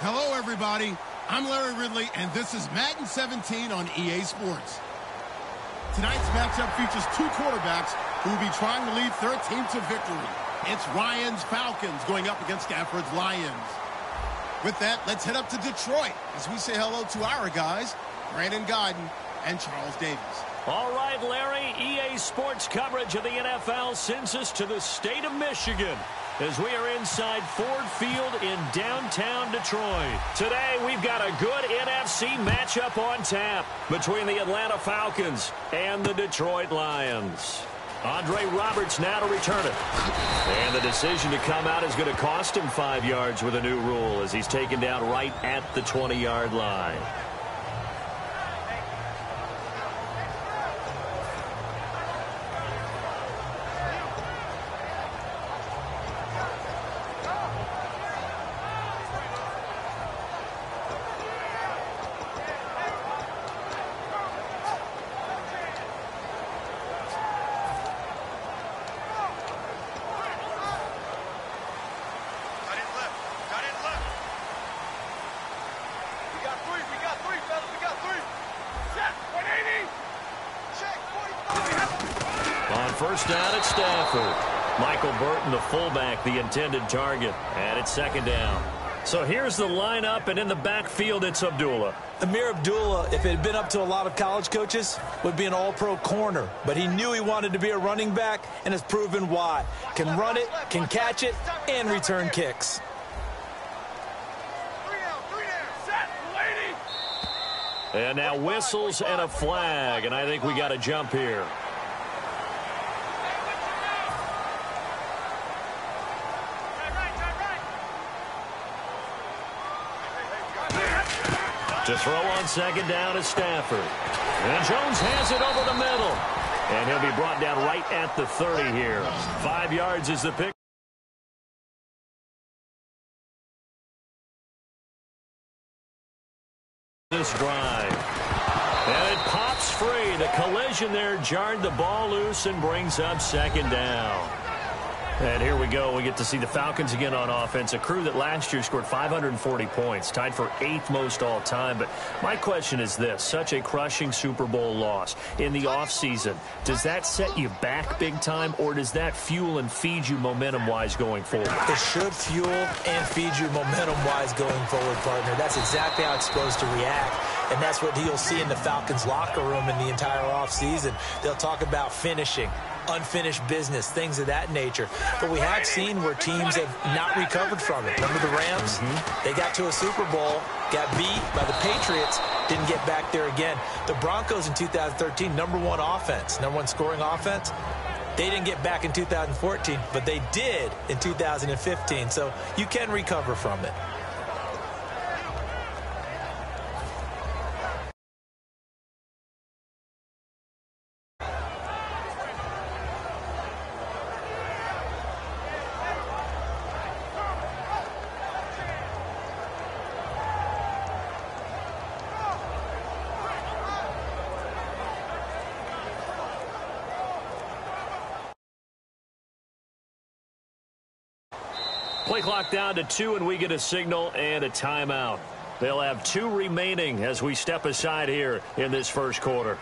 Hello, everybody. I'm Larry Ridley, and this is Madden 17 on EA Sports. Tonight's matchup features two quarterbacks who will be trying to lead their team to victory. It's Ryan's Falcons going up against Stafford's Lions. With that, let's head up to Detroit as we say hello to our guys, Brandon Godden and Charles Davis. All right, Larry, EA Sports coverage of the NFL sends us to the state of Michigan as we are inside Ford Field in downtown Detroit. Today, we've got a good NFC matchup on tap between the Atlanta Falcons and the Detroit Lions. Andre Roberts now to return it. And the decision to come out is going to cost him 5 yards with a new rule as he's taken down right at the 20-yard line. First down at Stafford. Michael Burton, the fullback, the intended target. And it's second down. So here's the lineup, and in the backfield, it's Abdullah. Amir Abdullah, if it had been up to a lot of college coaches, would be an all-pro corner. But he knew he wanted to be a running back, and has proven why. Can run it, can catch it, and return kicks. And now whistles and a flag, and I think we got a jump here. To throw on second down is Stafford. And Jones has it over the middle. And he'll be brought down right at the 30 here. 5 yards is the pick. This drive. And it pops free. The collision there jarred the ball loose and brings up second down. And here we go. We get to see the Falcons again on offense, a crew that last year scored 540 points, tied for 8th most all time. But my question is this, such a crushing Super Bowl loss in the offseason, does that set you back big time, or does that fuel and feed you momentum-wise going forward? It should fuel and feed you momentum-wise going forward, partner. That's exactly how it's supposed to react. And that's what you'll see in the Falcons locker room in the entire offseason. They'll talk about finishing, unfinished business, things of that nature. But we have seen where teams have not recovered from it. Remember the Rams? They got to a Super Bowl, got beat by the Patriots, didn't get back there again. The Broncos in 2013, #1 offense, #1 scoring offense. They didn't get back in 2014, but they did in 2015. So you can recover from it. Play clock down to 2, and we get a signal and a timeout. They'll have 2 remaining as we step aside here in this first quarter.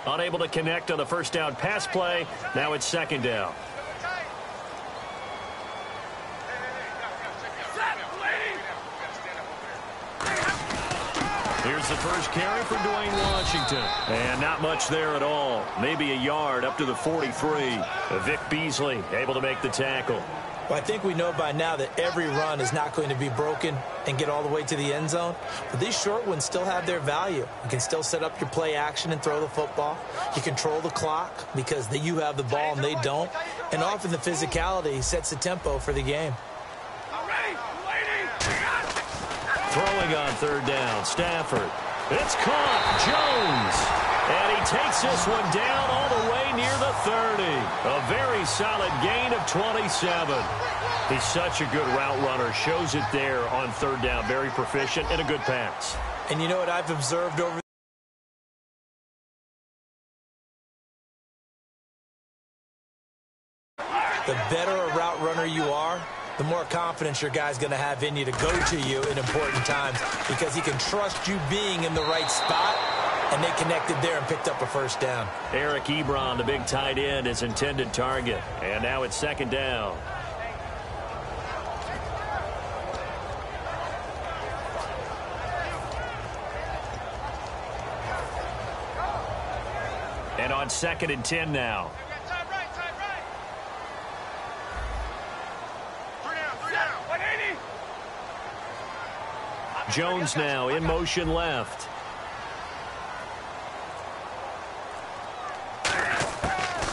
Unable to connect on the first down pass play. Now it's second down. Here's the first carry for Dwayne Washington. And not much there at all. Maybe a yard up to the 43. Vic Beasley able to make the tackle. Well, I think we know by now that every run is not going to be broken and get all the way to the end zone. But these short ones still have their value. You can still set up your play action and throw the football. You control the clock because you have the ball and they don't. And often the physicality sets the tempo for the game. Throwing on third down, Stafford. It's caught. Jones. And he takes this one down all the way near the 30. A very solid gain of 27. He's such a good route runner. Shows it there on third down. Very proficient and a good pass. And you know what I've observed over the better a route runner you are, the more confidence your guy's going to have in you to go to you in important times because he can trust you being in the right spot, and they connected there and picked up a first down. Eric Ebron, the big tight end, is intended target. And now it's second down. And on 2nd and 10 now. Jones now in motion left.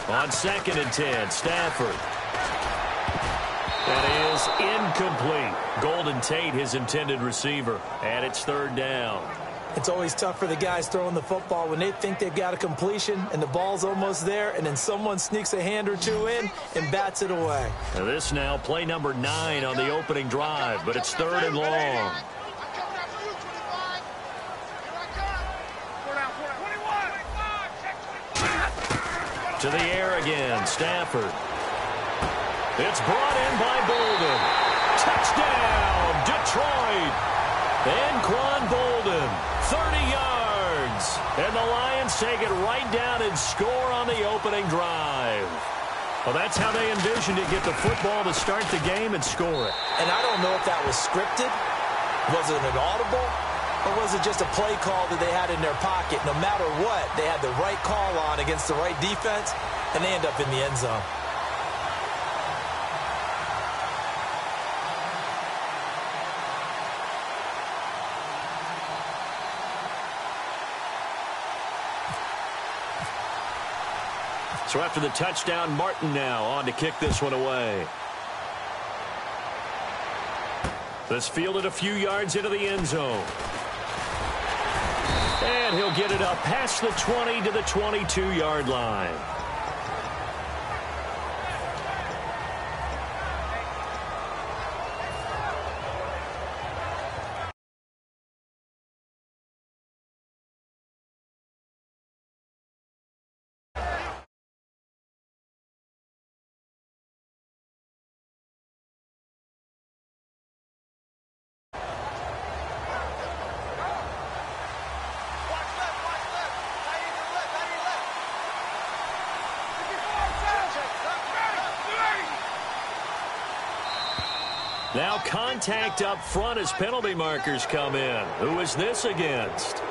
On 2nd and 10, Stafford. That is incomplete. Golden Tate, his intended receiver. And it's third down. It's always tough for the guys throwing the football when they think they've got a completion and the ball's almost there, and then someone sneaks a hand or two in and bats it away. Now this now, play number 9 on the opening drive, but it's third and long. To the air again, Stafford. It's brought in by Bolden. Touchdown, Detroit. And Quan Bolden, 30 yards. And the Lions take it right down and score on the opening drive. Well, that's how they envisioned it, get the football to start the game and score it. And I don't know if that was scripted. Was it an audible? Or was it just a play call that they had in their pocket? No matter what, they had the right call on against the right defense, and they end up in the end zone. So after the touchdown, Martin now on to kick this one away. This fielded a few yards into the end zone. And he'll get it up past the 20 to the 22-yard line. Now contact up front as penalty markers come in. Who is this against?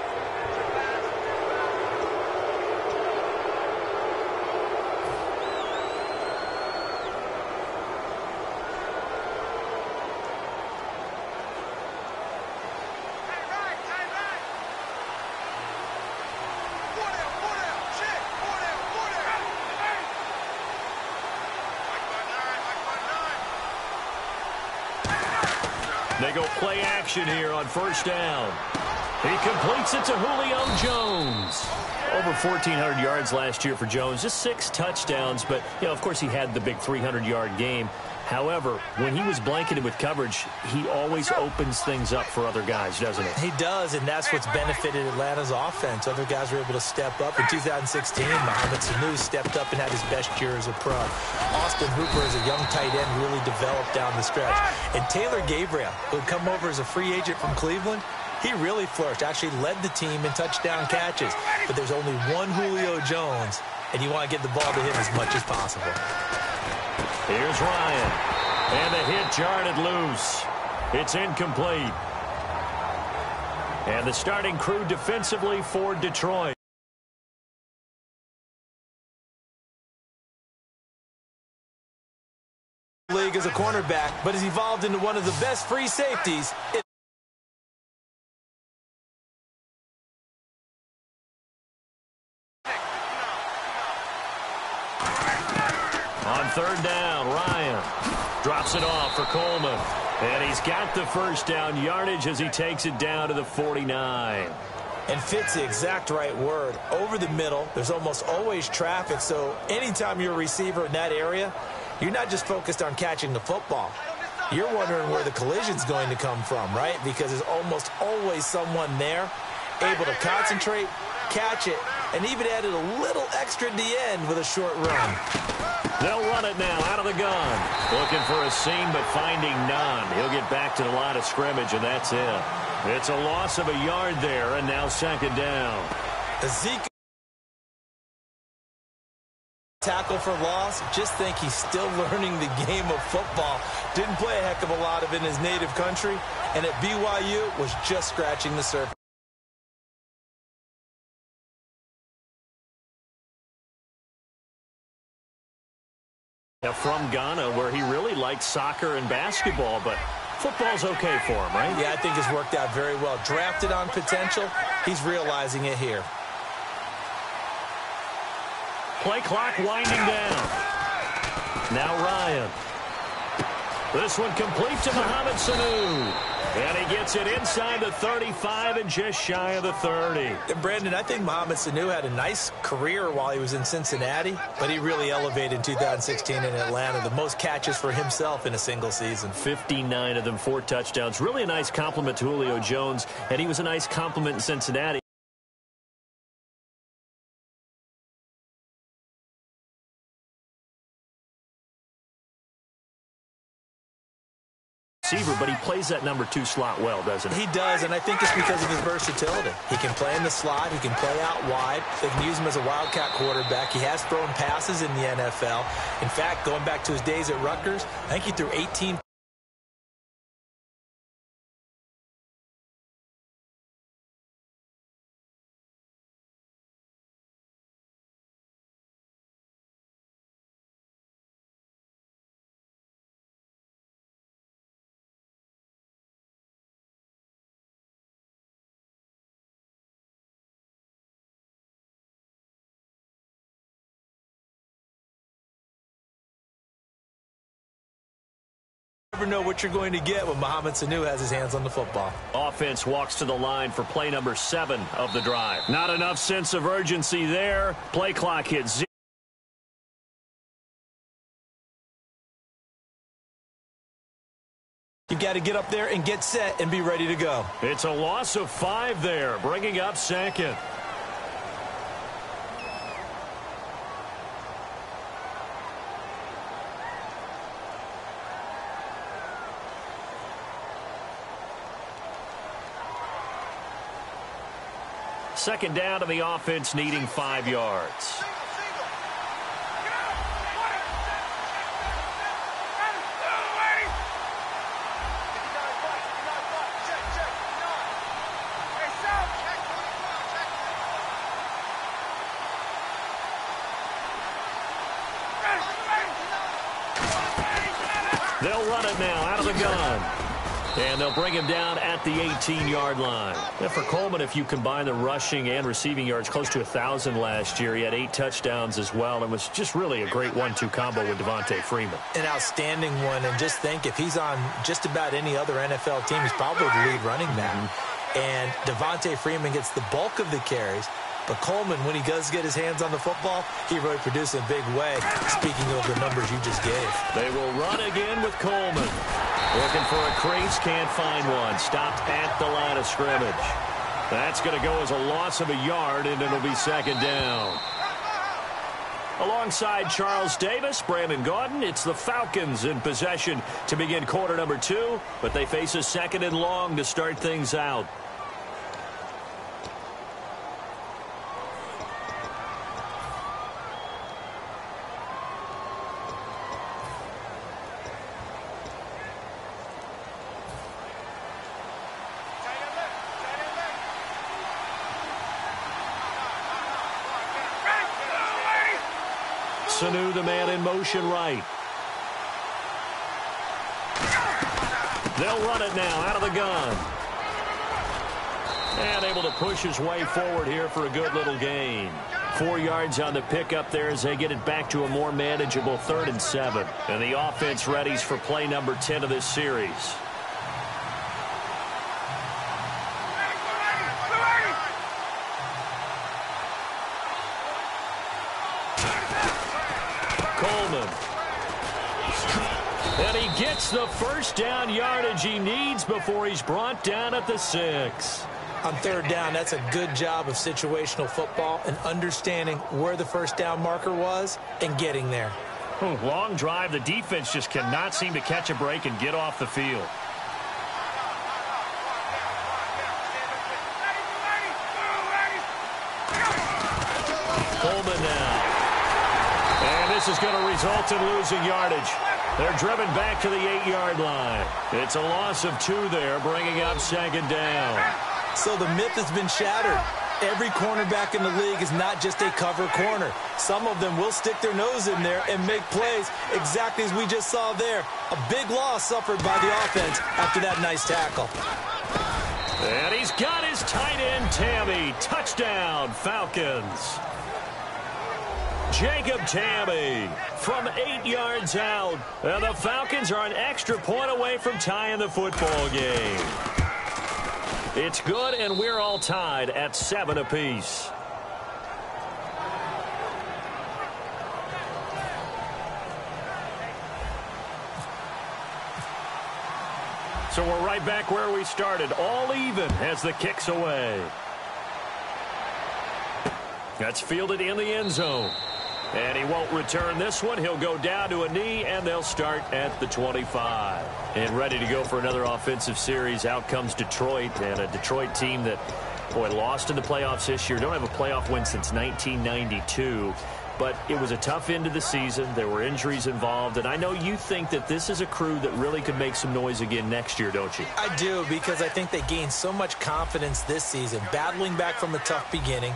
They go play action here on first down. He completes it to Julio Jones. Over 1,400 yards last year for Jones. Just 6 touchdowns, but, you know, of course he had the big 300-yard game. However, when he was blanketed with coverage, he always opens things up for other guys, doesn't he? He does, and that's what's benefited Atlanta's offense. Other guys were able to step up. In 2016, Mohamed Sanu stepped up and had his best year as a pro. Austin Hooper, as a young tight end, really developed down the stretch. And Taylor Gabriel, who had come over as a free agent from Cleveland, he really flourished, actually led the team in touchdown catches. But there's only one Julio Jones, and you want to get the ball to him as much as possible. Here's Ryan. And the hit jarred it loose. It's incomplete. And the starting crew defensively for Detroit. League as a cornerback, but has evolved into one of the best free safeties. On third down, Ryan drops it off for Coleman. And he's got the first down yardage as he takes it down to the 49. And fit's the exact right word. Over the middle, there's almost always traffic, so anytime you're a receiver in that area, you're not just focused on catching the football. You're wondering where the collision's going to come from, right? Because there's almost always someone there able to concentrate, catch it, and even added a little extra at the end with a short run. They'll run it now out of the gun. Looking for a seam, but finding none. He'll get back to the line of scrimmage, and that's it. It's a loss of a yard there, and now second down. Ezekiel tackle for loss. Just think he's still learning the game of football. Didn't play a heck of a lot of it in his native country, and at BYU was just scratching the surface. Now from Ghana, where he really liked soccer and basketball, but football's okay for him, right? Yeah, I think it's worked out very well. Drafted on potential, he's realizing it here. Play clock winding down. Now Ryan. This one complete to Mohamed Sanu. And he gets it inside the 35 and just shy of the 30. And Brandon, I think Mohamed Sanu had a nice career while he was in Cincinnati, but he really elevated in 2016 in Atlanta. The most catches for himself in a single season. 59 of them, 4 touchdowns. Really a nice compliment to Julio Jones, and he was a nice compliment in Cincinnati. But he plays that number 2 slot well, doesn't he? He does, and I think it's because of his versatility. He can play in the slot. He can play out wide. They can use him as a wildcat quarterback. He has thrown passes in the NFL. In fact, going back to his days at Rutgers, I think he threw 18. Never know what you're going to get when Mohamed Sanu has his hands on the football. Offense walks to the line for play number 7 of the drive. Not enough sense of urgency there. Play clock hits 0. You got to get up there and get set and be ready to go. It's a loss of 5 there, bringing up second. Second down to the offense, needing 5 yards. They'll run it now out of the gun. And they'll bring him down at the 18-yard line. And for Coleman, if you combine the rushing and receiving yards, close to 1,000 last year. He had 8 touchdowns as well, and was just really a great 1-2 combo with Devontae Freeman. An outstanding one, and just think, if he's on just about any other NFL team, he's probably the lead running back. And Devontae Freeman gets the bulk of the carries. But Coleman, when he does get his hands on the football, he really produces in a big way, speaking of the numbers you just gave. They will run again with Coleman. Looking for a crease, can't find one. Stopped at the line of scrimmage. That's going to go as a loss of a yard, and it'll be second down. Alongside Charles Davis, Brandon Gaudin, it's the Falcons in possession to begin quarter number 2, but they face a second and long to start things out. Sanu, the man in motion right. They'll run it now out of the gun. And able to push his way forward here for a good little gain. 4 yards on the pickup there as they get it back to a more manageable 3rd and 7. And the offense readies for play number 10 of this series. And he gets the first down yardage he needs before he's brought down at the 6. On third down, that's a good job of situational football and understanding where the first down marker was and getting there. Long drive. The defense just cannot seem to catch a break and get off the field. Coleman now. And this is going to result in losing yardage. They're driven back to the 8-yard line. It's a loss of 2 there, bringing up second down. So the myth has been shattered. Every cornerback in the league is not just a cover corner. Some of them will stick their nose in there and make plays exactly as we just saw there. A big loss suffered by the offense after that nice tackle. And he's got his tight end, Tammy. Touchdown, Falcons. Jacob Tammy from 8 yards out. And the Falcons are an extra point away from tying the football game. It's good, and we're all tied at 7 apiece. So we're right back where we started, all even as the kick's away. That's fielded in the end zone. And he won't return this one. He'll go down to a knee, and they'll start at the 25. And ready to go for another offensive series. Out comes Detroit, and a Detroit team that, boy, lost in the playoffs this year. Don't have a playoff win since 1992. But it was a tough end of the season. There were injuries involved. And I know you think that this is a crew that really could make some noise again next year, don't you? I do, because I think they gained so much confidence this season, battling back from a tough beginning,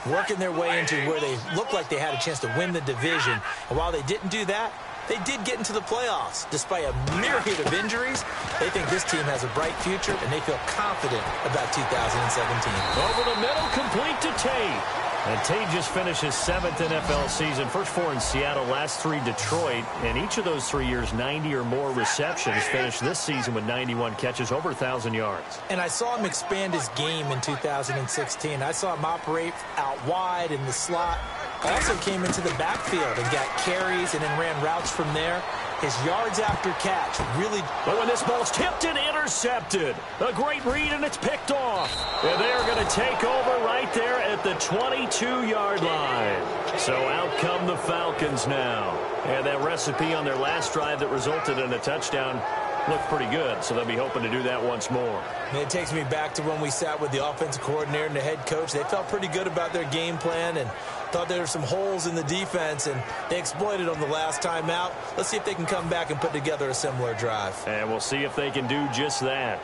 working their way into where they looked like they had a chance to win the division. And while they didn't do that, they did get into the playoffs. Despite a myriad of injuries, they think this team has a bright future, and they feel confident about 2017. Over the middle, complete to Tate. And Tate just finished his 7th NFL season. First 4 in Seattle, last 3 Detroit. And each of those 3 years, 90 or more receptions. Finished this season with 91 catches, over 1,000 yards. And I saw him expand his game in 2016. I saw him operate out wide in the slot. Also came into the backfield and got carries and then ran routes from there. His yards after catch really... But when this ball's tipped and intercepted, a great read, and it's picked off. And they're going to take over right there at the 22-yard line. So out come the Falcons now. And that recipe on their last drive that resulted in a touchdown looked pretty good, so they'll be hoping to do that once more. And it takes me back to when we sat with the offensive coordinator and the head coach. They felt pretty good about their game plan and thought there were some holes in the defense, and they exploited them the last time out. Let's see if they can come back and put together a similar drive. And we'll see if they can do just that.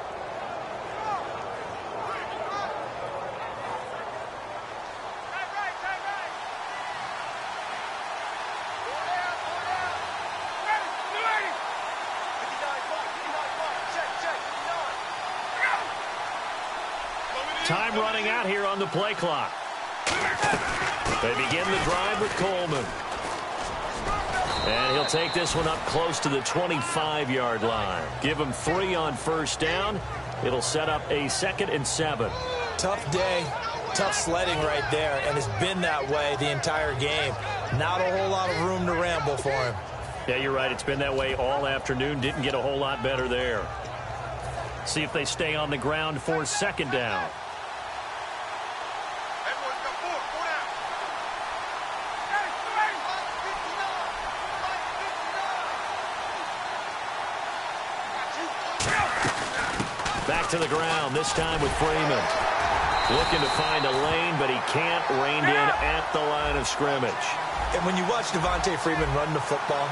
Time running out here on the play clock. They begin the drive with Coleman. And he'll take this one up close to the 25-yard line. Give him 3 on first down. It'll set up a 2nd and 7. Tough day, tough sledding right there, and it's been that way the entire game. Not a whole lot of room to ramble for him. Yeah, you're right. It's been that way all afternoon. Didn't get a whole lot better there. See if they stay on the ground for 2nd down. Back to the ground, this time with Freeman. Looking to find a lane, but he can't. Reined in at the line of scrimmage. And when you watch Devontae Freeman run the football,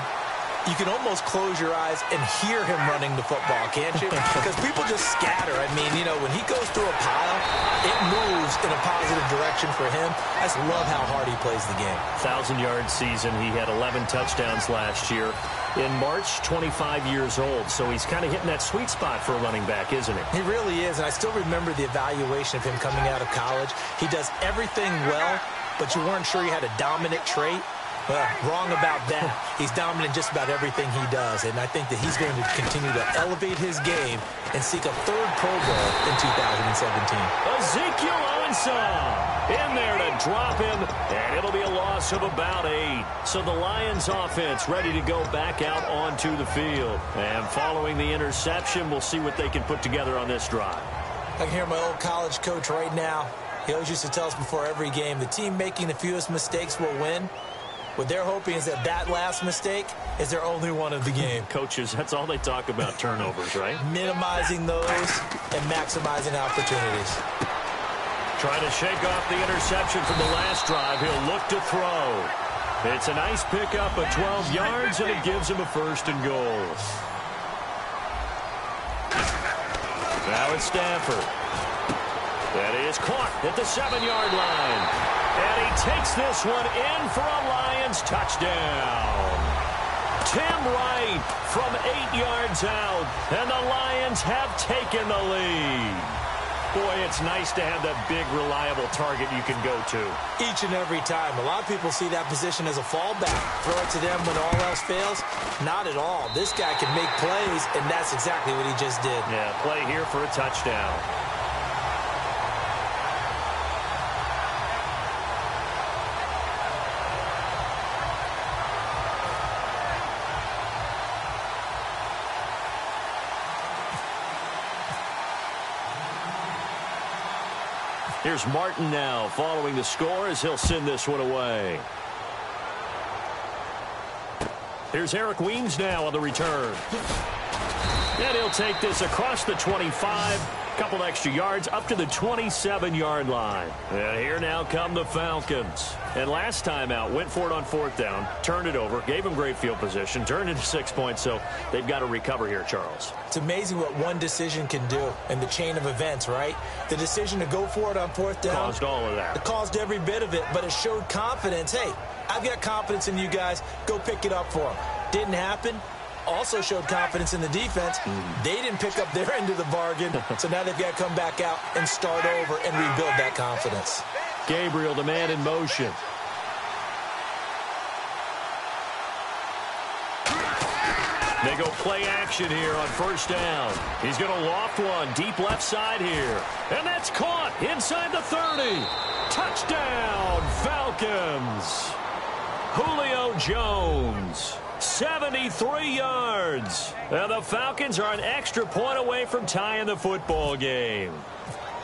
you can almost close your eyes and hear him running the football, can't you? Because people just scatter. I mean, you know, when he goes through a pile, it moves in a positive direction for him. I just love how hard he plays the game. 1,000-yard season. He had 11 touchdowns last year. In March, 25 years old. So he's kind of hitting that sweet spot for a running back, isn't he? He really is. And I still remember the evaluation of him coming out of college. He does everything well, but you weren't sure he had a dominant trait. Well, wrong about that. He's dominant just about everything he does, and I think that he's going to continue to elevate his game and seek a third Pro Bowl in 2017. Ezekiel Ansah in there to drop him, and it'll be a loss of about 8. So the Lions offense ready to go back out onto the field. And following the interception, we'll see what they can put together on this drive. I can hear my old college coach right now. He always used to tell us before every game, the team making the fewest mistakes will win. What they're hoping is that last mistake is their only one of the game. Coaches, that's all they talk about, turnovers, right? Minimizing those and maximizing opportunities. Trying to shake off the interception from the last drive. He'll look to throw. It's a nice pickup of 12 yards, and it gives him a 1st and goal. Now it's Stafford. That is caught at the 7-yard line. And he takes this one in for a Lions touchdown. Tim Wright from 8 yards out, and the Lions have taken the lead. Boy, it's nice to have that big, reliable target you can go to. Each and every time. A lot of people see that position as a fallback. Throw it to them when all else fails. Not at all. This guy can make plays, and that's exactly what he just did. Yeah, play here for a touchdown. Here's Martin now following the score as he'll send this one away. Here's Eric Weems now on the return. And he'll take this across the 25, couple extra yards up to the 27-yard line. And here now come the Falcons. And last time out, went for it on 4th down, turned it over, gave him great field position, turned into 6 points, so they've got to recover here, Charles. It's amazing what one decision can do in the chain of events, right? The decision to go for it on 4th down. Caused all of that. It caused every bit of it, but it showed confidence. Hey, I've got confidence in you guys. Go pick it up for them. Didn't happen. Also showed confidence in the defense. They didn't pick up their end of the bargain, so now they've got to come back out and start over and rebuild that confidence. Gabriel, the man in motion. They go play action here on 1st down. He's going to loft one deep left side here. And that's caught inside the 30. Touchdown, Falcons. Julio Jones. 73 yards. And the Falcons are an extra point away from tying the football game.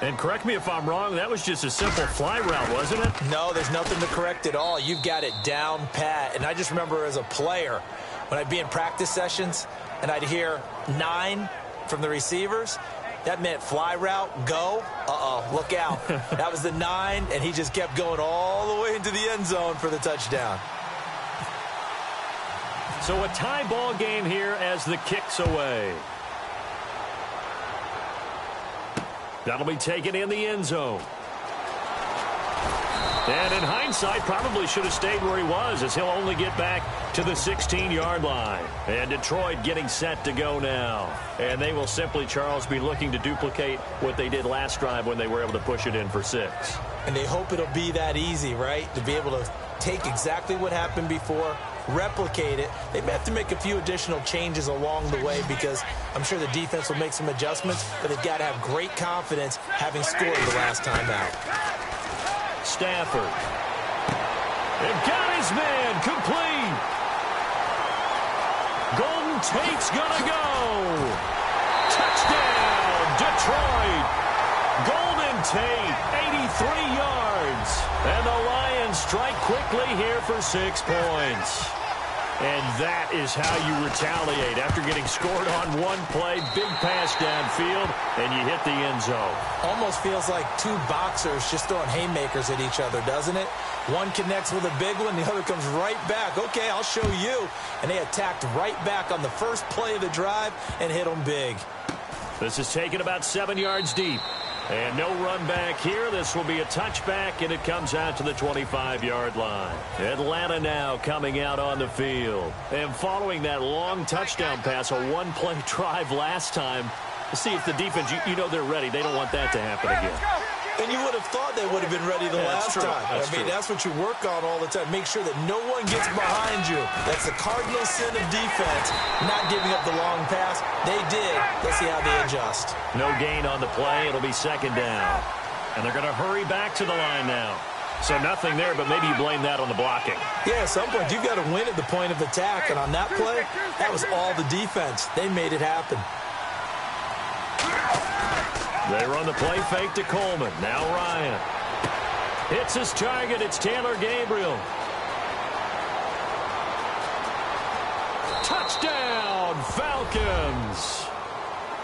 And correct me if I'm wrong, that was just a simple fly route, wasn't it? No, there's nothing to correct at all. You've got it down pat. And I just remember as a player, when I'd be in practice sessions and I'd hear 9 from the receivers, that meant fly route, go. Look out. That was the 9, and he just kept going all the way into the end zone for the touchdown. So a tie ball game here as the kick's away. That'll be taken in the end zone. And in hindsight, probably should have stayed where he was, as he'll only get back to the 16-yard line. And Detroit getting set to go now. And they will simply, Charles, be looking to duplicate what they did last drive when they were able to push it in for 6. And they hope it'll be that easy, right? To be able to take exactly what happened before, replicate it. They may have to make a few additional changes along the way because I'm sure the defense will make some adjustments, but they've got to have great confidence having scored the last time out. Stafford. They've got his man complete. Golden Tate's gonna go. Touchdown, Detroit. Golden Tate, 83 yards. And the Lions strike quickly here for 6 points. And that is how you retaliate after getting scored on one play, big pass downfield, and you hit the end zone. Almost feels like 2 boxers just throwing haymakers at each other, doesn't it? One connects with a big one, the other comes right back. Okay, I'll show you. And they attacked right back on the first play of the drive and hit them big. This is taken about 7 yards deep. And no run back here. This will be a touchback, and it comes out to the 25-yard line. Atlanta now coming out on the field. And following that long touchdown pass, a one-play drive last time, to see if the defense, you know they're ready. They don't want that to happen again. And you would have thought they would have been ready the last time. That's what you work on all the time. Make sure that no one gets behind you. That's the cardinal sin of defense, not giving up the long pass. They did. Let's see how they adjust. No gain on the play. It'll be second down. And they're going to hurry back to the line now. So nothing there, but maybe you blame that on the blocking. Yeah, at some point, you've got to win at the point of attack. And on that play, that was all the defense. They made it happen. They run the play fake to Coleman. Now Ryan. Hits his target. It's Taylor Gabriel. Touchdown, Falcons.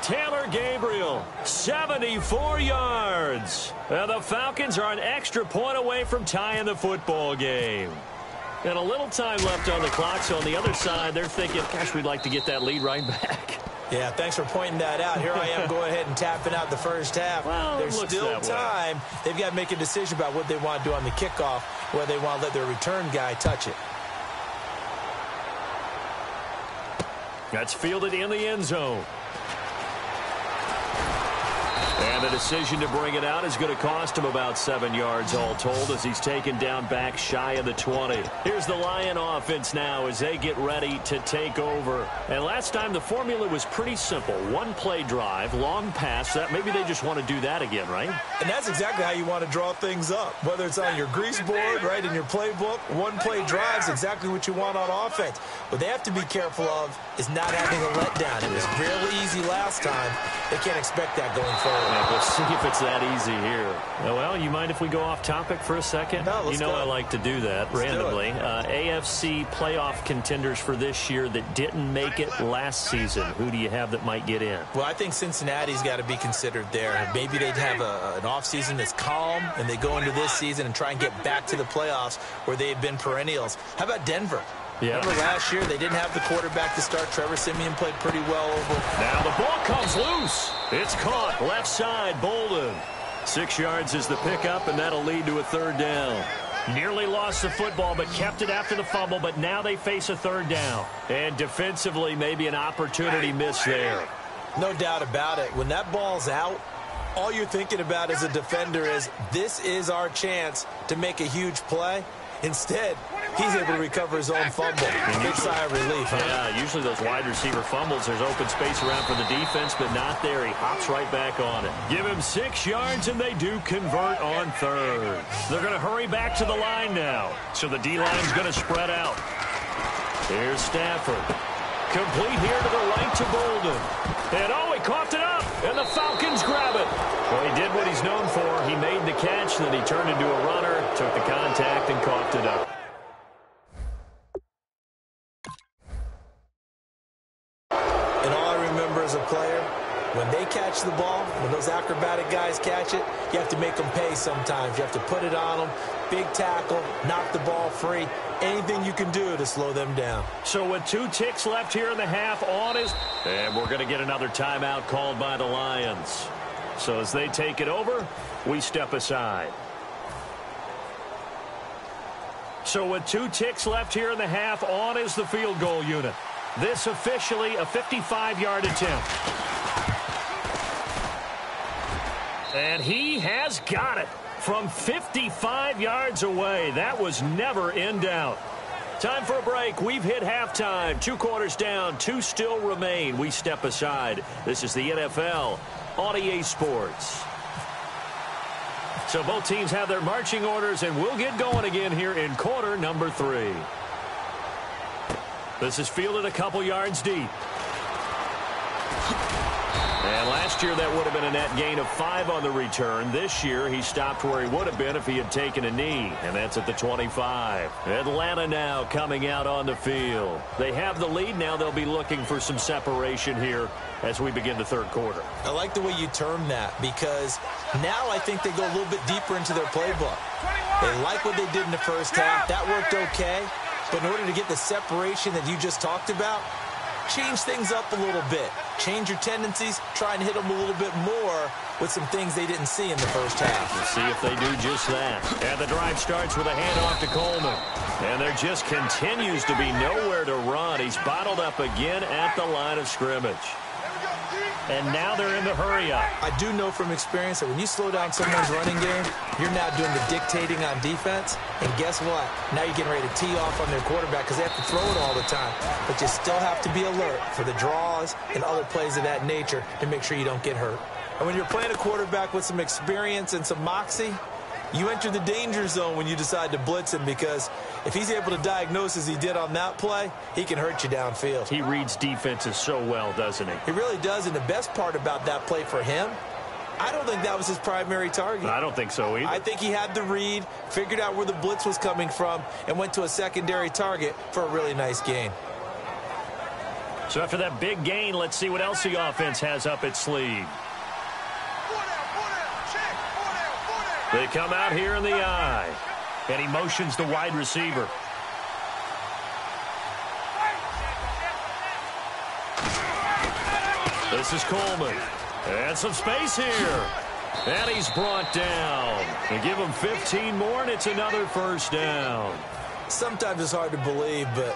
Taylor Gabriel, 74 yards. And the Falcons are an extra point away from tying the football game. And a little time left on the clock, so on the other side, they're thinking, gosh, we'd like to get that lead right back. Yeah, thanks for pointing that out. Here I am going ahead and tapping out the first half. Well, there's still time. They've got to make a decision about what they want to do on the kickoff, whether they want to let their return guy touch it. That's fielded in the end zone. And the decision to bring it out is going to cost him about 7 yards all told as he's taken down back shy of the 20. Here's the Lion offense now as they get ready to take over. And last time the formula was pretty simple. One play drive, long pass. That maybe they just want to do that again, right? And that's exactly how you want to draw things up. Whether it's on your grease board, right, in your playbook, one play drive is exactly what you want on offense. What they have to be careful of is not having a letdown. It was really easy last time. They can't expect that going forward. Yeah, we'll see if it's that easy here. Well, you mind if we go off topic for a second? No, let's go. I like to do that randomly. AFC playoff contenders for this year that didn't make it last season. Who do you have that might get in? Well, I think Cincinnati's got to be considered there. Maybe they'd have an offseason that's calm, and they go into this season and try and get back to the playoffs where they had been perennials. How about Denver? Yeah. Remember last year, they didn't have the quarterback to start. Trevor Siemian played pretty well over. Now the ball comes loose. It's caught. Left side, Bolden. 6 yards is the pickup, and that'll lead to a third down. Nearly lost the football, but kept it after the fumble, but now they face a third down. And defensively, maybe an opportunity missed there. No doubt about it. When that ball's out, all you're thinking about as a defender is, this is our chance to make a huge play. Instead, he's able to recover his own fumble. Big sigh of relief. Huh? Yeah, usually those wide receiver fumbles, there's open space around for the defense, but not there. He hops right back on it. Give him 6 yards, and they do convert on third. They're going to hurry back to the line now. So the D-line's going to spread out. Here's Stafford. Complete here to the right to Bolden. And he coughed it up, and the Falcons grab it. Well, he did what he's known for. He made the catch, then he turned into a runner, took the contact, and coughed it up. And all I remember as a player, when they catch the ball, when those acrobatic guys catch it, you have to make them pay sometimes. You have to put it on them, big tackle, knock the ball free. Anything you can do to slow them down. So with 2 ticks left here in the half on his... And we're going to get another timeout called by the Lions. So as they take it over, we step aside. So with 2 ticks left here in the half, on is the field goal unit. This officially a 55-yard attempt. And he has got it from 55 yards away. That was never in doubt. Time for a break. We've hit halftime. 2 quarters down, 2 still remain. We step aside. This is the NFL on EA Sports. So both teams have their marching orders, and we'll get going again here in quarter number 3. This is fielded a couple yards deep. And last year, that would have been a net gain of 5 on the return. This year, he stopped where he would have been if he had taken a knee, and that's at the 25. Atlanta now coming out on the field. They have the lead. Now they'll be looking for some separation here as we begin the third quarter. I like the way you term that, because now I think they go a little bit deeper into their playbook. They like what they did in the first half. That worked okay. But in order to get the separation that you just talked about, change things up a little bit. Change your tendencies. Try and hit them a little bit more with some things they didn't see in the first half. We'll see if they do just that. And the drive starts with a handoff to Coleman. And there just continues to be nowhere to run. He's bottled up again at the line of scrimmage. And now they're in the hurry-up. I do know from experience that when you slow down someone's running game, you're now doing the dictating on defense. And guess what? Now you're getting ready to tee off on their quarterback because they have to throw it all the time. But you still have to be alert for the draws and other plays of that nature to make sure you don't get hurt. And when you're playing a quarterback with some experience and some moxie, you enter the danger zone when you decide to blitz him, because if he's able to diagnose as he did on that play, he can hurt you downfield. He reads defenses so well, doesn't he? He really does, and the best part about that play for him, I don't think that was his primary target. I don't think so either. I think he had the read, figured out where the blitz was coming from, and went to a secondary target for a really nice gain. So after that big gain, let's see what else the offense has up its sleeve. They come out here in the eye, and he motions the wide receiver. This is Coleman. And some space here. And he's brought down. They give him 15 more, and it's another first down. Sometimes it's hard to believe, but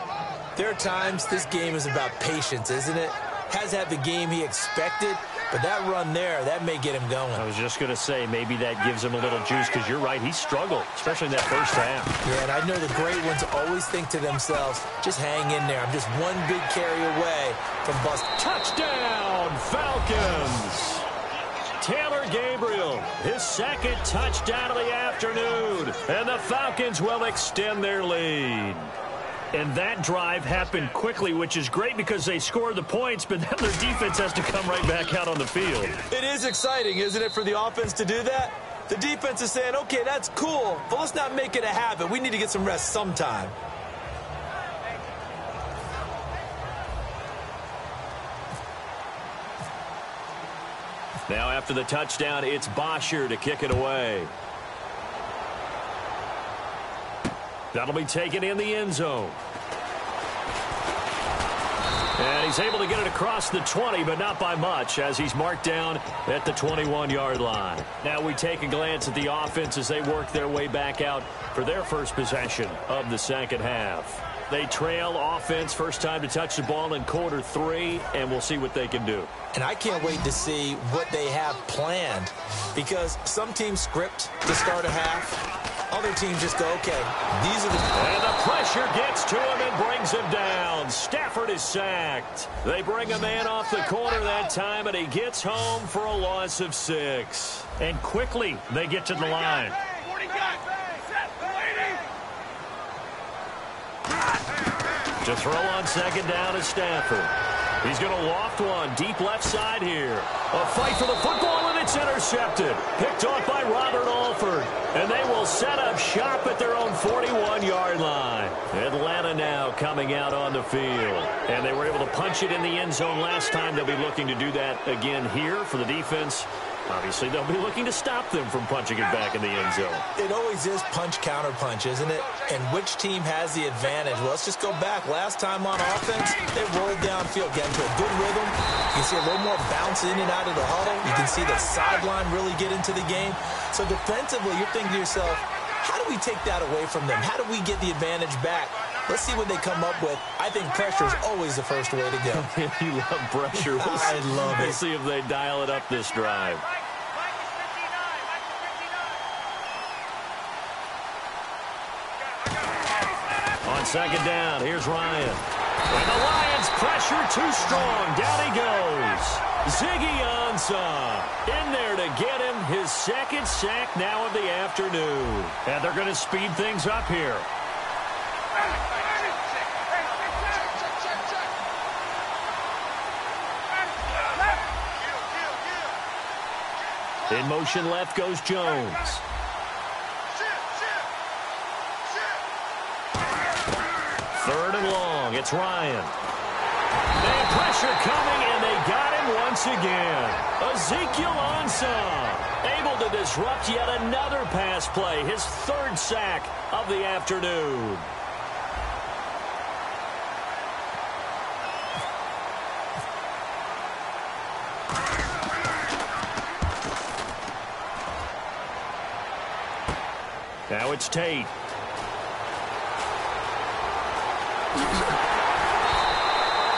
there are times this game is about patience, isn't it? Has had the game he expected, but that run there, that may get him going. I was just going to say, maybe that gives him a little juice, because you're right, he struggled, especially in that first half. Yeah, and I know the great ones always think to themselves, just hang in there. I'm just one big carry away from bust. Touchdown, Falcons! Taylor Gabriel, his second touchdown of the afternoon, and the Falcons will extend their lead. And that drive happened quickly, which is great because they scored the points, but then their defense has to come right back out on the field. It is exciting, isn't it, for the offense to do that? The defense is saying, okay, that's cool, but let's not make it a habit. We need to get some rest sometime. Now after the touchdown, it's Bosher to kick it away. That'll be taken in the end zone. And he's able to get it across the 20, but not by much, as he's marked down at the 21-yard line. Now we take a glance at the offense as they work their way back out for their first possession of the second half. They trail offense, first time to touch the ball in quarter 3, and we'll see what they can do. And I can't wait to see what they have planned, because some teams script to start a half. Other teams just go, okay, these are the... And the pressure gets to him and brings him down. Stafford is sacked. They bring a man off the corner that time, and he gets home for a loss of 6. And quickly, they get to the line. To throw on second down is Stafford. He's going to loft one deep left side here. A fight for the football, and it's intercepted. Picked off by Robert Alford. And they will set up shop at their own 41-yard line. Atlanta now coming out on the field. And they were able to punch it in the end zone last time. They'll be looking to do that again here for the defense. Obviously, they'll be looking to stop them from punching it back in the end zone. It always is punch-counter-punch, isn't it? And which team has the advantage? Well, let's just go back. Last time on offense, they rolled downfield, got into a good rhythm. You can see a little more bounce in and out of the huddle. You can see the sideline really get into the game. So defensively, you're thinking to yourself, how do we take that away from them? How do we get the advantage back? Let's see what they come up with. I think pressure is always the first way to go. You love pressure. I love it. We'll see if they dial it up this drive. On second down, here's Ryan. And the Lions pressure too strong. Down he goes. Ziggy Ansah in there to get him his second sack now of the afternoon. And they're going to speed things up here. In motion left goes Jones. Third and long. It's Ryan. And pressure coming, and they got him once again. Ezekiel Ansah able to disrupt yet another pass play. His third sack of the afternoon. Now it's Tate.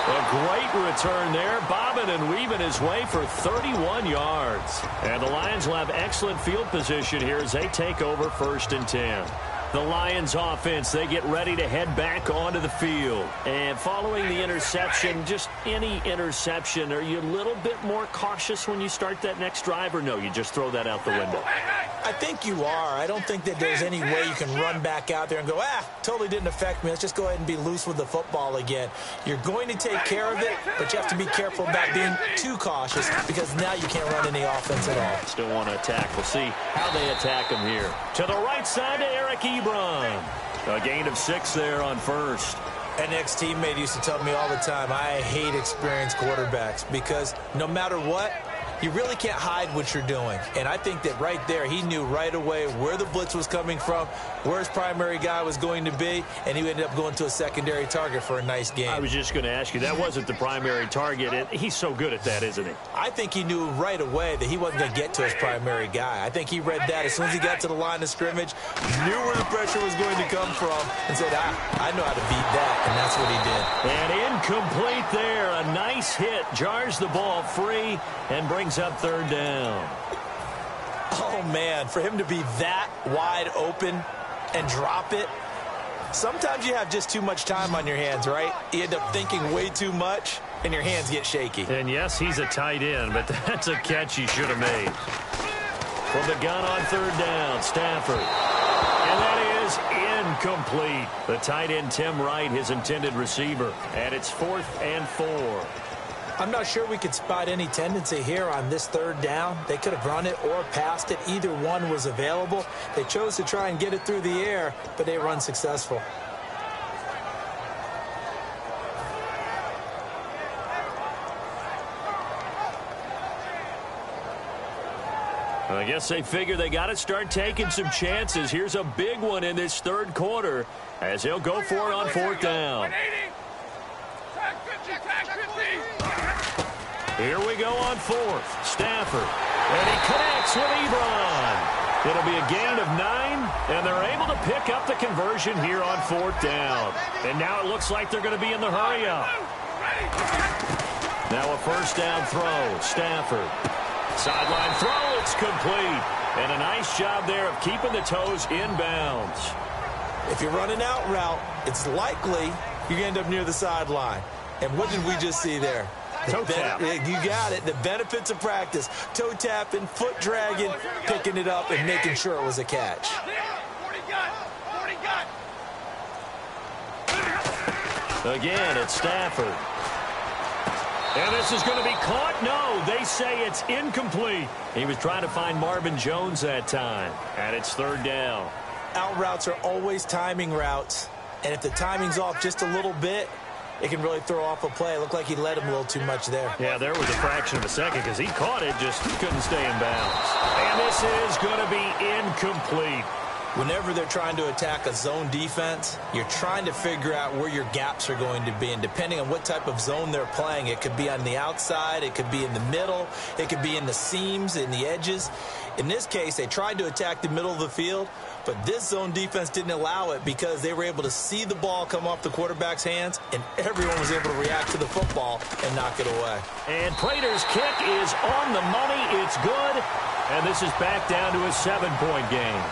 A great return there, bobbing and weaving his way for 31 yards. And the Lions will have excellent field position here as they take over 1st and 10. The Lions offense, they get ready to head back onto the field. And following the interception, just any interception, are you a little bit more cautious when you start that next drive, or no, you just throw that out the window? I think you are. I don't think that there's any way you can run back out there and go, totally didn't affect me. Let's just go ahead and be loose with the football again. You're going to take care of it, but you have to be careful about being too cautious because now you can't run any offense at all. Still want to attack. We'll see how they attack him here. To the right side to Eric Ebron. A gain of 6 there on 1st. An ex-teammate used to tell me all the time, I hate experienced quarterbacks because no matter what, you really can't hide what you're doing. And I think that right there, he knew right away where the blitz was coming from, where his primary guy was going to be, and he ended up going to a secondary target for a nice game. I was just going to ask you, that wasn't the primary target. He's so good at that, isn't he? I think he knew right away that he wasn't going to get to his primary guy. I think he read that as soon as he got to the line of scrimmage, knew where the pressure was going to come from, and said, I know how to beat that, and that's what he did. And incomplete there. A nice hit. Jars the ball free and brings up 3rd down. Oh, man, for him to be that wide open and drop it, sometimes you have just too much time on your hands, right? You end up thinking way too much, and your hands get shaky. And, yes, he's a tight end, but that's a catch he should have made. From the gun on 3rd down, Stafford. And that is incomplete. The tight end, Tim Wright, his intended receiver. And it's 4th and 4. I'm not sure we could spot any tendency here on this 3rd down. They could have run it or passed it. Either one was available. They chose to try and get it through the air, but they were unsuccessful. I guess they figure they got to start taking some chances. Here's a big one in this 3rd quarter as he'll go for it on 4th down. Here we go on 4th. Stafford. And he connects with Ebron. It'll be a gain of 9, and they're able to pick up the conversion here on 4th down. And now it looks like they're going to be in the hurry-up. Now a 1st down throw. Stafford. Sideline throw. It's complete. And a nice job there of keeping the toes inbounds. If you're running out route, it's likely you're going to end up near the sideline. And what did we just see there? Toe tap. You got it. The benefits of practice. Toe tapping, foot dragging, picking it up, and making sure it was a catch. Again, it's Stafford. And this is going to be caught. No, they say it's incomplete. He was trying to find Marvin Jones that time. And it's 3rd down. Out routes are always timing routes. And if the timing's off just a little bit, it can really throw off a play. It looked like he let him a little too much there. Yeah, there was a fraction of a second because he caught it, just couldn't stay in bounds. And this is going to be incomplete. Whenever they're trying to attack a zone defense, you're trying to figure out where your gaps are going to be. And depending on what type of zone they're playing, it could be on the outside, it could be in the middle, it could be in the seams, in the edges. In this case, they tried to attack the middle of the field, but this zone defense didn't allow it because they were able to see the ball come off the quarterback's hands, and everyone was able to react to the football and knock it away. And Prater's kick is on the money. It's good. And this is back down to a 7-point game.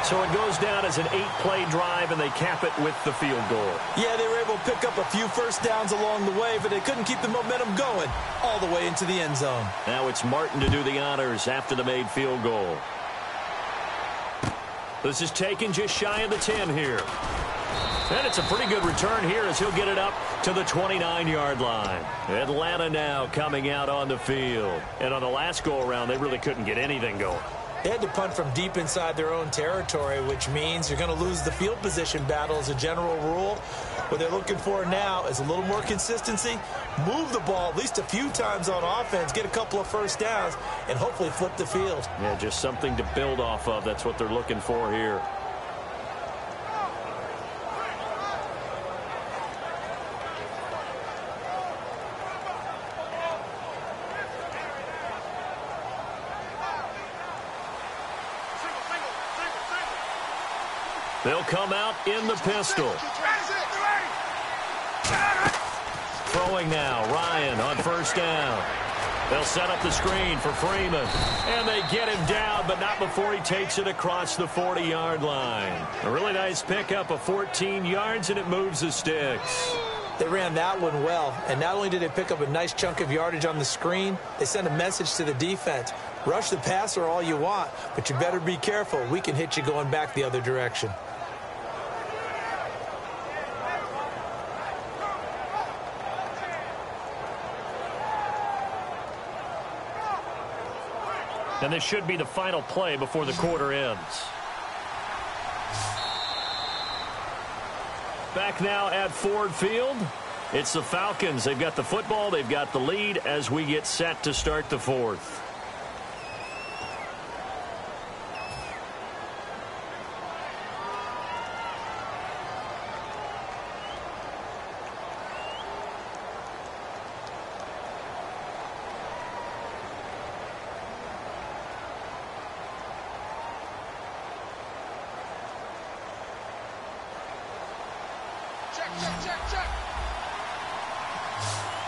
So it goes down as an 8-play drive, and they cap it with the field goal. Yeah, they were able to pick up a few first downs along the way, but they couldn't keep the momentum going all the way into the end zone. Now it's Martin to do the honors after the made field goal. This is taken just shy of the 10 here. And it's a pretty good return here as he'll get it up to the 29-yard line. Atlanta now coming out on the field. And on the last go-around, they really couldn't get anything going. They had to punt from deep inside their own territory, which means you're going to lose the field position battle as a general rule. What they're looking for now is a little more consistency, move the ball at least a few times on offense, get a couple of first downs, and hopefully flip the field. Yeah, just something to build off of. That's what they're looking for here. They'll come out in the pistol. From throwing now. Ryan on first down. They'll set up the screen for Freeman. And they get him down, but not before he takes it across the 40-yard line. A really nice pickup of 14 yards, and it moves the sticks. They ran that one well, and not only did they pick up a nice chunk of yardage on the screen, they sent a message to the defense. Rush the passer all you want, but you better be careful. We can hit you going back the other direction. And this should be the final play before the quarter ends. Back now at Ford Field. It's the Falcons. They've got the football. They've got the lead as we get set to start the fourth.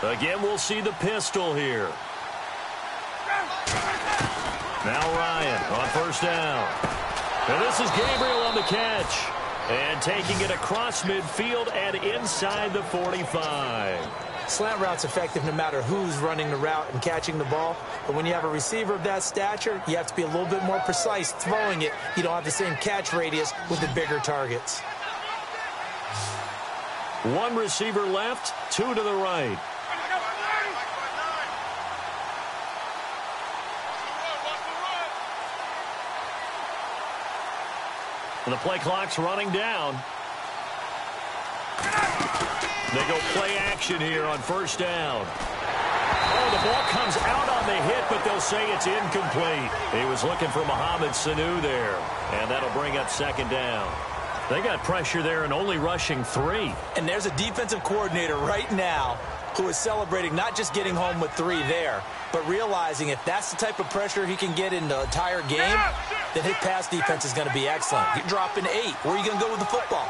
Again, we'll see the pistol here. Now Ryan on first down. And this is Gabriel on the catch. And taking it across midfield and inside the 45. Slant route's effective no matter who's running the route and catching the ball. But when you have a receiver of that stature, you have to be a little bit more precise throwing it. You don't have the same catch radius with the bigger targets. One receiver left, two to the right. And the play clock's running down. They go play action here on first down. Oh, the ball comes out on the hit, but they'll say it's incomplete. He was looking for Mohamed Sanu there, and that'll bring up second down. They got pressure there and only rushing 3. And there's a defensive coordinator right now who is celebrating not just getting home with 3 there, but realizing if that's the type of pressure he can get in the entire game, then his pass defense is going to be excellent. You're dropping 8. Where are you going to go with the football?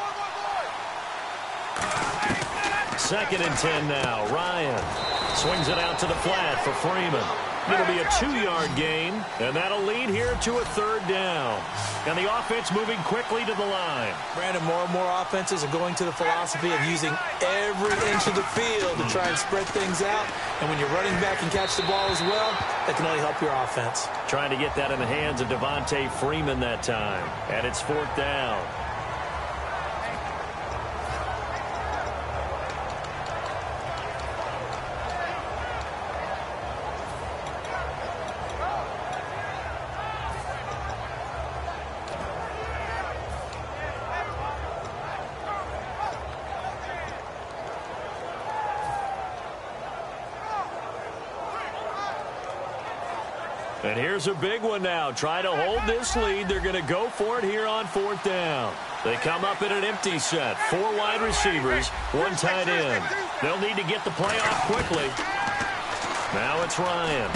Second and 10 now. Ryan swings it out to the flat for Freeman. It'll be a 2-yard gain, and that'll lead here to a third down. And the offense moving quickly to the line. Brandon, more and more offenses are going to the philosophy of using every inch of the field to try and spread things out. And when you're running back and catch the ball as well, that can only help your offense. Trying to get that in the hands of Devontae Freeman that time. And it's fourth down. And here's a big one now. Trying to hold this lead. They're going to go for it here on fourth down. They come up in an empty set. 4 wide receivers, 1 tight end. They'll need to get the play off quickly. Now it's Ryan.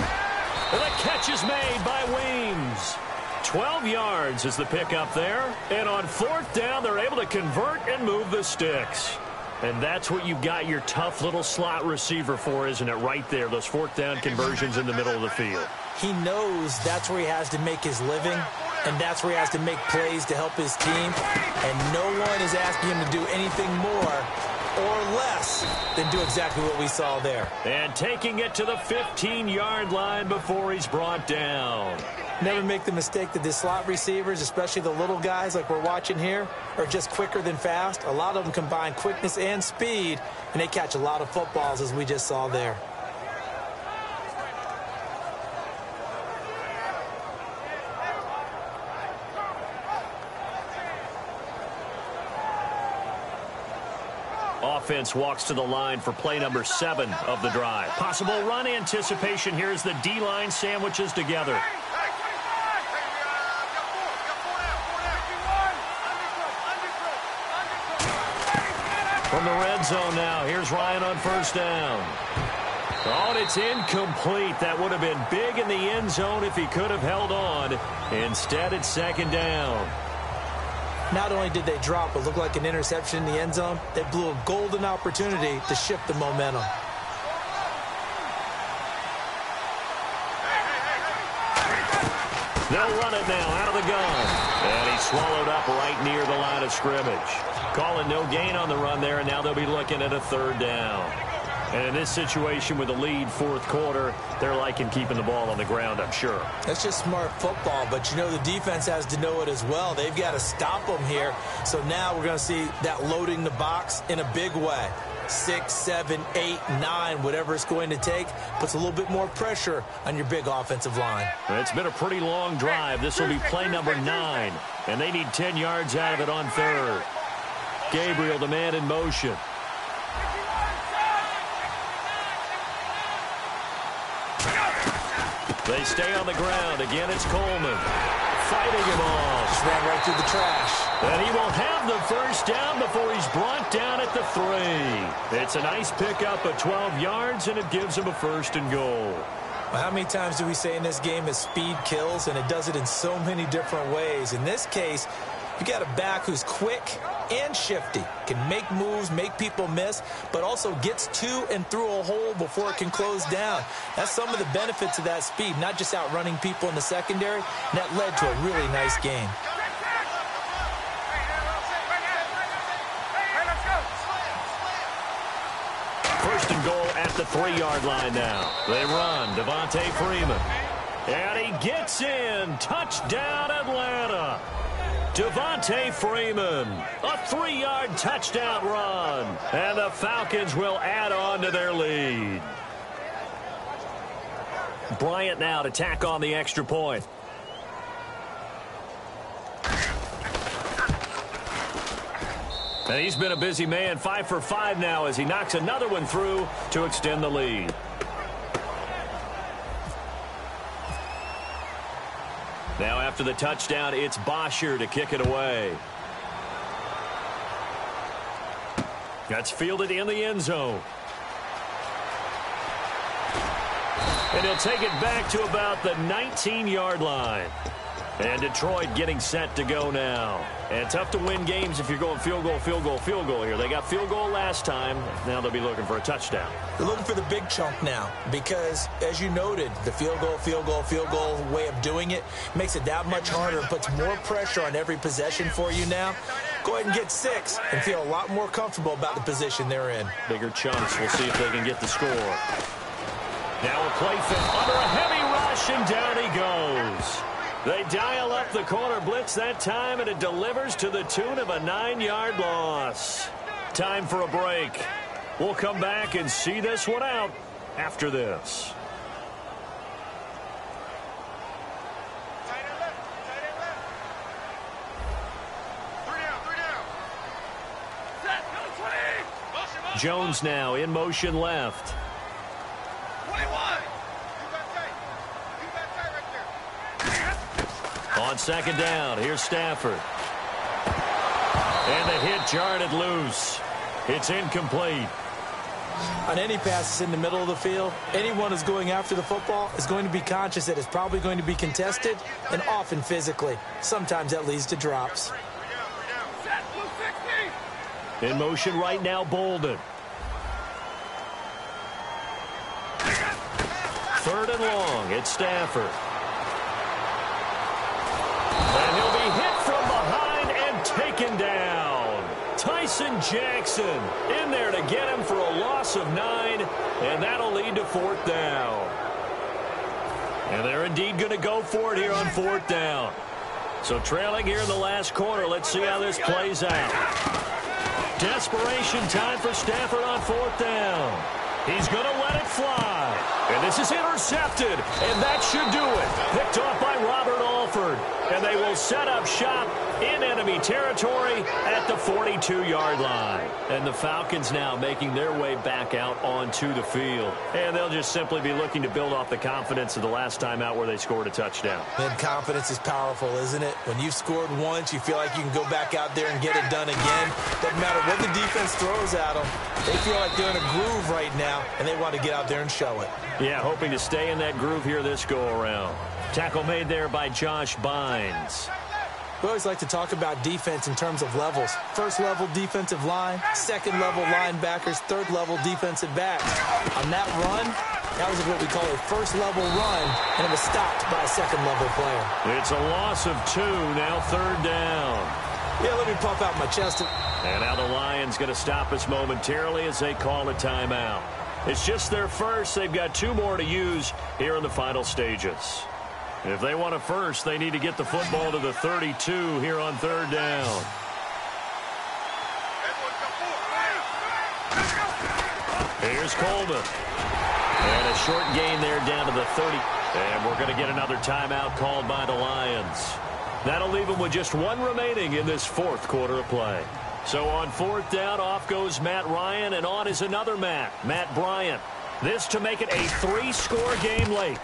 And the catch is made by Weems. 12 yards is the pickup there. And on fourth down, they're able to convert and move the sticks. And that's what you've got your tough little slot receiver for, isn't it? Right there, those fourth down conversions in the middle of the field. He knows that's where he has to make his living, and that's where he has to make plays to help his team. And no one is asking him to do anything more or less than do exactly what we saw there. And taking it to the 15-yard line before he's brought down. Never make the mistake that the slot receivers, especially the little guys like we're watching here, are just quicker than fast. A lot of them combine quickness and speed, and they catch a lot of footballs, as we just saw there. Offense walks to the line for play number 7 of the drive. Possible run anticipation here as the D-line sandwiches together. From the red zone now, here's Ryan on first down. Oh, and it's incomplete. That would have been big in the end zone if he could have held on. Instead, it's second down. Not only did they drop what looked like an interception in the end zone, they blew a golden opportunity to shift the momentum. They'll run it now out of the gun. And he's swallowed up right near the line of scrimmage. Calling no gain on the run there, and now they'll be looking at a 3rd down. And in this situation with the lead 4th quarter, they're liking keeping the ball on the ground, I'm sure. That's just smart football, but you know the defense has to know it as well. They've got to stop them here. So now we're going to see that loading the box in a big way. 6, 7, 8, 9, whatever it's going to take, puts a little bit more pressure on your big offensive line. It's been a pretty long drive. This will be play number 9, and they need 10 yards out of it on 3rd. Gabriel, the man in motion. They stay on the ground. Again, it's Coleman. Fighting him off. Just ran right through the trash. And he will have the 1st down before he's brought down at the 3. It's a nice pickup of 12 yards, and it gives him a 1st and goal. Well, how many times do we say in this game that speed kills, and it does it in so many different ways? In this case, you got a back who's quick and shifty, can make moves, make people miss, but also gets to and through a hole before it can close down. That's some of the benefits of that speed, not just outrunning people in the secondary, and that led to a really nice game. First and goal at the 3-yard line now. They run. Devontae Freeman. And he gets in. Touchdown, Atlanta. Devontae Freeman, a 3-yard touchdown run. And the Falcons will add on to their lead. Bryant now to tack on the extra point. And he's been a busy man, 5 for 5 now as he knocks another one through to extend the lead. Now after the touchdown, it's Bosher to kick it away. That's fielded in the end zone. And he'll take it back to about the 19-yard line. And Detroit getting set to go now. And tough to win games if you're going field goal, field goal, field goal here. They got field goal last time. Now they'll be looking for a touchdown. They're looking for the big chunk now because, as you noted, the field goal, field goal, field goal way of doing it makes it that much harder and puts more pressure on every possession for you now. Go ahead and get 6 and feel a lot more comfortable about the position they're in. Bigger chunks. We'll see if they can get the score. Now a play fit under a heavy rush, and down he goes. They dial up the corner blitz that time, and it delivers to the tune of a 9-yard loss. Time for a break. We'll come back and see this one out after this. Jones now in motion left. On second down, here's Stafford. And the hit jarred it loose. It's incomplete. On any passes in the middle of the field, anyone who's going after the football is going to be conscious that it's probably going to be contested and often physically. Sometimes that leads to drops. In motion right now, Bolden. 3rd and long, it's Stafford. And he'll be hit from behind and taken down. Tyson Jackson in there to get him for a loss of 9, and that'll lead to 4th down. And they're indeed going to go for it here on 4th down. So trailing here in the last quarter, let's see how this plays out. Desperation time for Stafford on 4th down. He's going to let it fly. And this is intercepted. And that should do it. Picked off by Robert Alford. And they will set up shop in enemy territory at the 42-yard line. And the Falcons now making their way back out onto the field. And they'll just simply be looking to build off the confidence of the last time out where they scored a touchdown. And confidence is powerful, isn't it? When you've scored once, you feel like you can go back out there and get it done again. Doesn't matter what the defense throws at them. They feel like they're in a groove right now, and they want to get out there and show it. Yeah, hoping to stay in that groove here this go-around. Tackle made there by Josh Bynes. We always like to talk about defense in terms of levels. First level defensive line, second level linebackers, third level defensive backs. On that run, That was what we call a first-level run, and it was stopped by a second-level player. It's a loss of 2, now 3rd down. Yeah, let me puff out my chest. And now the Lions going to stop us momentarily as they call a timeout. It's just their first. They've got 2 more to use here in the final stages. If they want a first, they need to get the football to the 32 here on 3rd down. Here's Coleman. And a short gain there down to the 30. And we're going to get another timeout called by the Lions. That'll leave them with just 1 remaining in this 4th quarter of play. So on 4th down, off goes Matt Ryan, and on is another Matt Bryant. This to make it a 3-score game late.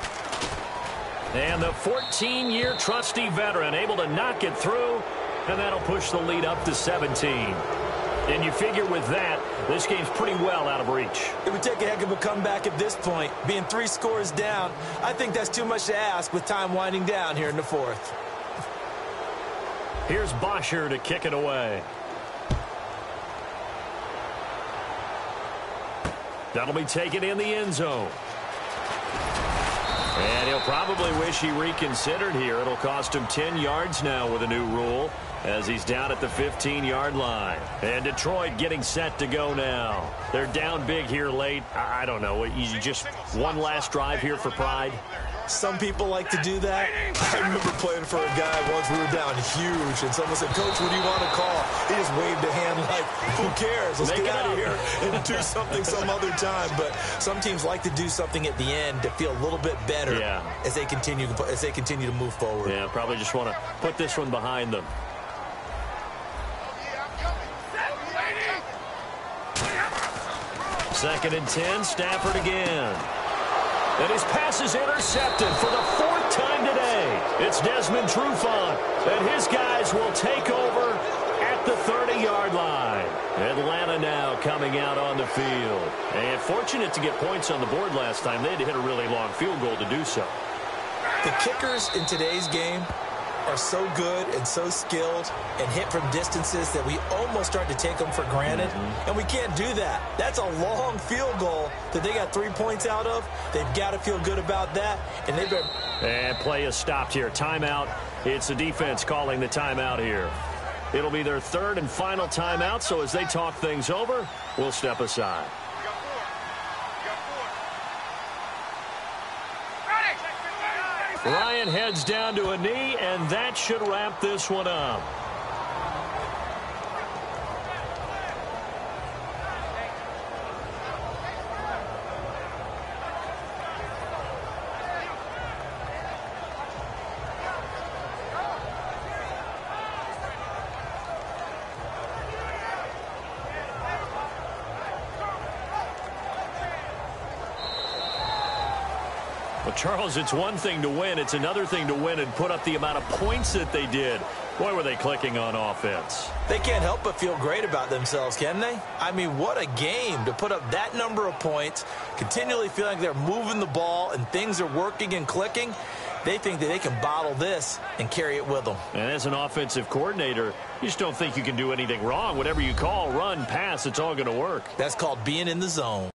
And the 14-year trusty veteran able to knock it through, and that'll push the lead up to 17. And you figure with that, this game's pretty well out of reach. It would take a heck of a comeback at this point. Being 3 scores down, I think that's too much to ask with time winding down here in the 4th. Here's Bosher to kick it away. That'll be taken in the end zone. And he'll probably wish he reconsidered here. It'll cost him 10 yards now with a new rule as he's down at the 15-yard line. And Detroit getting set to go now. They're down big here late. I don't know. You just one last drive here for pride? Some people like to do that. I remember playing for a guy once. We were down huge, and someone said, "Coach, what do you want to call?" He just waved a hand like, "Who cares? Let's get out of here and do something some other time." But some teams like to do something at the end to feel a little bit better as they continue to move forward. Yeah, probably just want to put this one behind them. Second and 10, Stafford again. And his pass is intercepted for the 4th time today. It's Desmond Trufant, and his guys will take over at the 30-yard line. Atlanta now coming out on the field. And fortunate to get points on the board last time. They had to hit a really long field goal to do so. The kickers in today's game are so good and so skilled and hit from distances that we almost start to take them for granted. And we can't do that. That's a long field goal that they got 3 points out of. They've got to feel good about that. And they've been... And play is stopped here. Timeout. It's the defense calling the timeout here. It'll be their 3rd and final timeout, so as they talk things over, we'll step aside. Ryan heads down to a knee, and that should wrap this one up. Well, Charles, it's one thing to win. It's another thing to win and put up the amount of points that they did. Boy, were they clicking on offense. They can't help but feel great about themselves, can they? I mean, what a game to put up that number of points, continually feeling like they're moving the ball and things are working and clicking. They think that they can bottle this and carry it with them. And as an offensive coordinator, you just don't think you can do anything wrong. Whatever you call, run, pass, it's all going to work. That's called being in the zone.